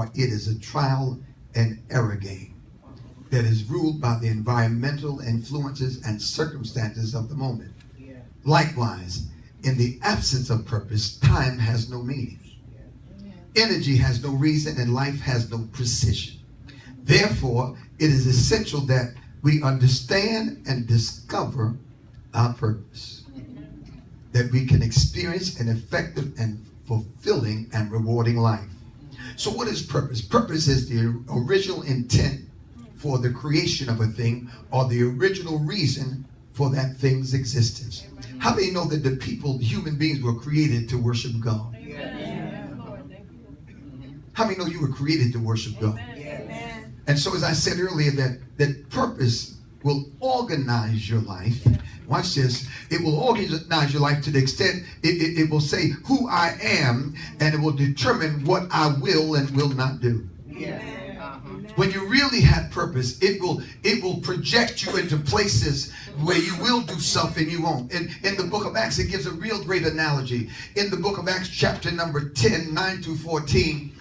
or it is a trial and error game that is ruled by the environmental influences and circumstances of the moment. Likewise, in the absence of purpose, time has no meaning. Energy has no reason, and life has no precision. Therefore, it is essential that we understand and discover our purpose, that we can experience an effective and fulfilling and rewarding life. So what is purpose? Purpose is the original intent for the creation of a thing, or the original reason for that thing's existence. How many know that the human beings were created to worship God? How many know you were created to worship God? And so, as I said earlier, that purpose will organize your life. Watch this. It will organize your life to the extent it will say who I am, and it will determine what I will and will not do. When you really have purpose, it will project you into places where you will do something you won't. In the book of Acts, it gives a real great analogy. In the book of Acts, chapter number 10, 9 to 14,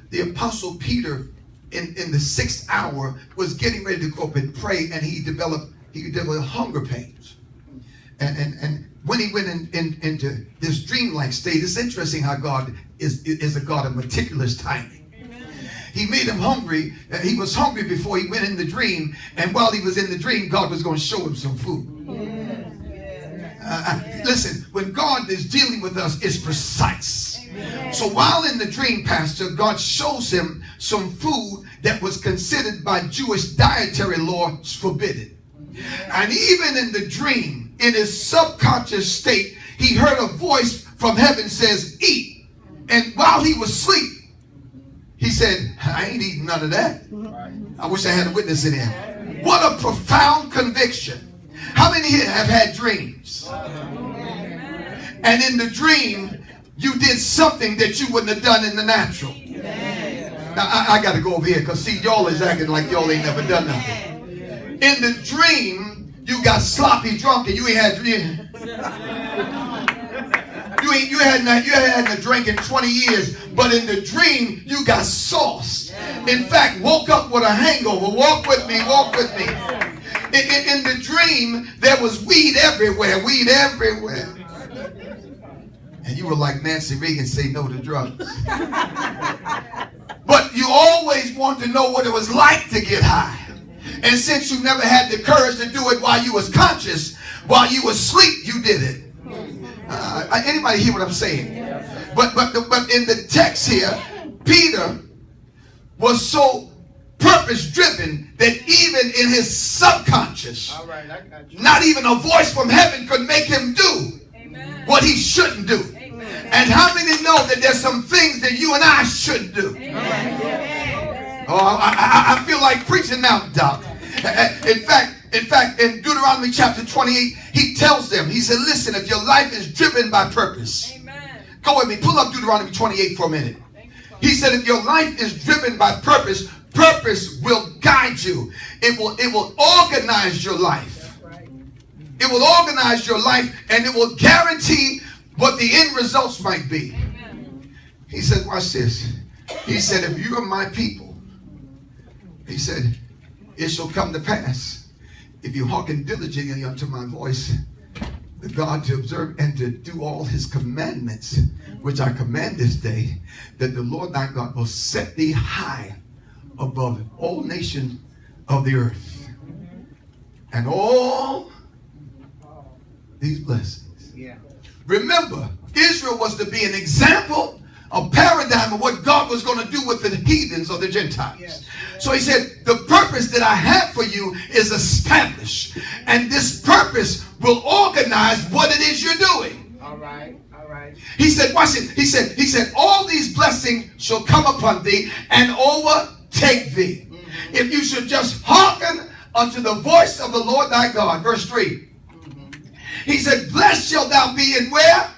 the apostle Peter, in the 6th hour, was getting ready to go up and pray, and he developed hunger pains. And when he went into this dreamlike state, it's interesting how God is a God of meticulous timing. He made him hungry. He was hungry before he went in the dream, and while he was in the dream, God was going to show him some food. Listen, when God is dealing with us, it's precise. So while in the dream, Pastor, God shows him some food that was considered by Jewish dietary law forbidden. And even in the dream, in his subconscious state, he heard a voice from heaven says, eat. And while he was asleep, he said, I ain't eating none of that. I wish I had a witness in here. What a profound conviction. How many here have had dreams? And in the dream, you did something that you wouldn't have done in the natural. Now, I got to go over here because, see, y'all is acting like y'all ain't never done nothing. In the dream, you got sloppy drunk and you ain't had you hadn't drank in 20 years, but in the dream, you got sauced. In fact, woke up with a hangover. Walk with me. In the dream, there was weed everywhere. And you were like Nancy Reagan, say no to drugs. But you always wanted to know what it was like to get high. And since you never had the courage to do it while you was conscious, while you was asleep, you did it. Anybody hear what I'm saying? But in the text here, Peter was so purpose-driven that even in his subconscious, not even a voice from heaven could make him do what he shouldn't do. And how many know that there's some things that you and I shouldn't do? Oh, I feel like preaching now, Doc. In fact, in Deuteronomy chapter 28, he tells them, he said, listen, if your life is driven by purpose, go with me, pull up Deuteronomy 28 for a minute. He said, if your life is driven by purpose, purpose will guide you. It will organize your life. It will organize your life, and it will guarantee what the end results might be. He said, watch this. He said, if you are my people, he said, it shall come to pass, if you hearken diligently unto my voice, the God to observe and to do all his commandments, which I command this day, that the Lord thy God will set thee high above all nations of the earth. And all these blessings. Remember, Israel was to be an example, a paradigm of what God was going to do with the heathens or the Gentiles. So he said, the purpose that I have for you is established. And this purpose will organize what it is you're doing. All right. He said, watch it. He said, all these blessings shall come upon thee and overtake thee. If you should just hearken unto the voice of the Lord thy God. Verse 3. He said, blessed shalt thou be in where?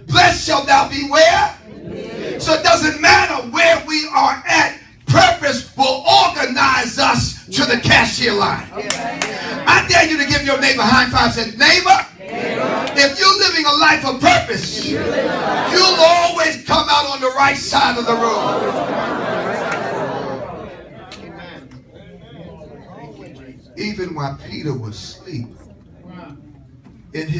Blessed shalt thou be where? So it doesn't matter where we are at. Purpose will organize us to the cashier line. I dare you to give your neighbor a high five. Say, neighbor, if you're living a life of purpose, you'll always come out on the right side of the road. even while Peter was asleep in his